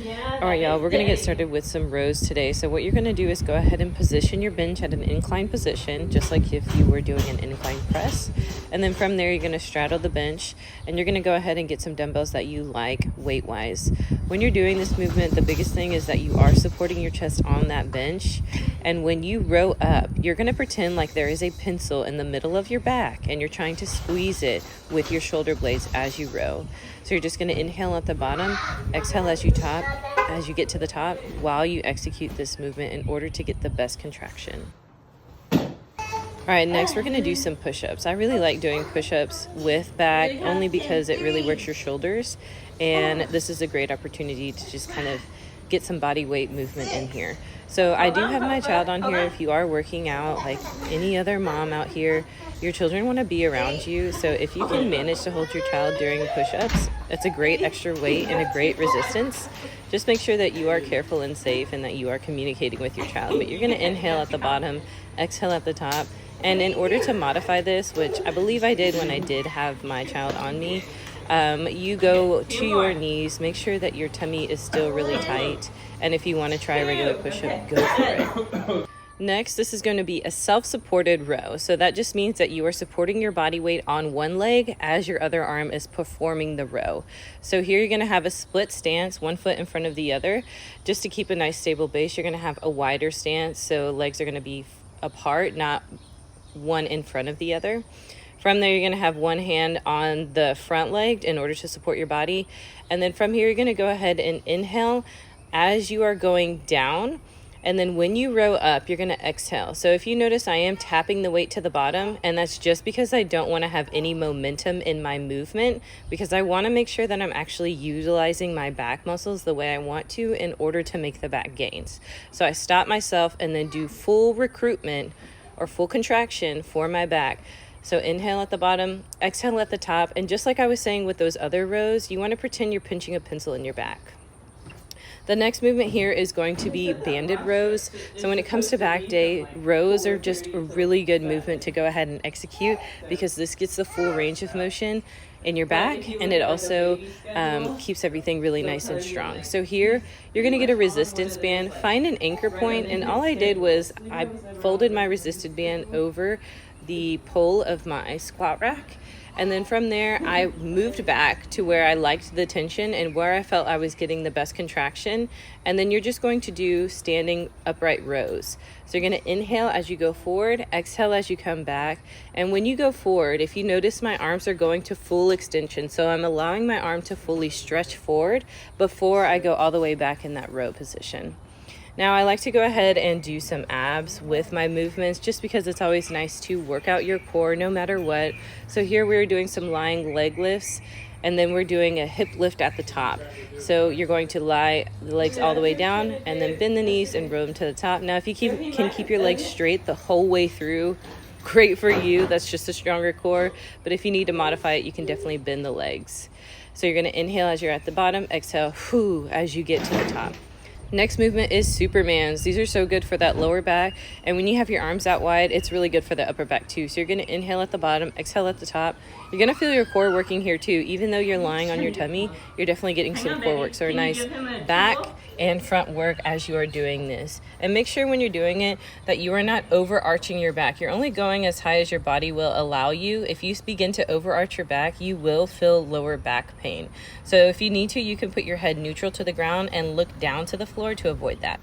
All right, y'all, we're going to get started with some rows today. So what you're going to do is go ahead and position your bench at an incline position, just like if you were doing an incline press. And then from there, you're going to straddle the bench, and you're going to go ahead and get some dumbbells that you like weight-wise. When you're doing this movement, the biggest thing is that you are supporting your chest on that bench. And when you row up, you're going to pretend like there is a pencil in the middle of your back, and you're trying to squeeze it with your shoulder blades as you row. So you're just going to inhale at the bottom, exhale as you get to the top, while you execute this movement in order to get the best contraction. All right, next we're going to do some push-ups. I really like doing push-ups with back only because it really works your shoulders, and this is a great opportunity to just kind of get some body weight movement in here. So I do have my child on here. If you are working out like any other mom out here, your children want to be around you. So if you can manage to hold your child during push-ups, it's a great extra weight and a great resistance. Just make sure that you are careful and safe and that you are communicating with your child. But you're going to inhale at the bottom, exhale at the top. And in order to modify this, which I believe I did when I did have my child on me, you go to your knees, make sure that your tummy is still really tight. And if you want to try a regular push-up, go for it. Next, this is going to be a self-supported row. So that just means that you are supporting your body weight on one leg as your other arm is performing the row. So here you're going to have a split stance, one foot in front of the other. Just to keep a nice stable base, you're going to have a wider stance. So legs are going to be apart, not one in front of the other. From there, you're going to have one hand on the front leg in order to support your body. And then from here, you're going to go ahead and inhale as you are going down. And then when you row up, you're going to exhale. So if you notice, I am tapping the weight to the bottom, and that's just because I don't want to have any momentum in my movement, because I want to make sure that I'm actually utilizing my back muscles the way I want to in order to make the back gains. So I stop myself and then do full recruitment or full contraction for my back. So inhale at the bottom, exhale at the top. And just like I was saying with those other rows, you want to pretend you're pinching a pencil in your back. The next movement here is going to be banded rows. So when it comes to back day, rows are just a really good movement to go ahead and execute, because this gets the full range of motion in your back, and it also keeps everything really nice and strong. So here you're going to get a resistance band. Find an anchor point, and all I did was I folded my resisted band over the pole of my squat rack. And then from there, I moved back to where I liked the tension and where I felt I was getting the best contraction. And then you're just going to do standing upright rows. So you're going to inhale as you go forward, exhale as you come back. And when you go forward, if you notice, my arms are going to full extension. So I'm allowing my arm to fully stretch forward before I go all the way back in that row position. Now I like to go ahead and do some abs with my movements, just because it's always nice to work out your core no matter what. So here we're doing some lying leg lifts, and then we're doing a hip lift at the top. So you're going to lie the legs all the way down and then bend the knees and row them to the top. Now if you can keep your legs straight the whole way through, great for you. That's just a stronger core. But if you need to modify it, you can definitely bend the legs. So you're going to inhale as you're at the bottom, exhale as you get to the top. Next movement is Supermans. These are so good for that lower back. And when you have your arms out wide, it's really good for the upper back too. So you're going to inhale at the bottom, exhale at the top. You're going to feel your core working here too. Even though you're lying on your tummy, you're definitely getting some core work. So a nice back and front work as you are doing this. And make sure when you're doing it that you are not overarching your back. You're only going as high as your body will allow you. If you begin to overarch your back, you will feel lower back pain. So if you need to, you can put your head neutral to the ground and look down to the floor to avoid that.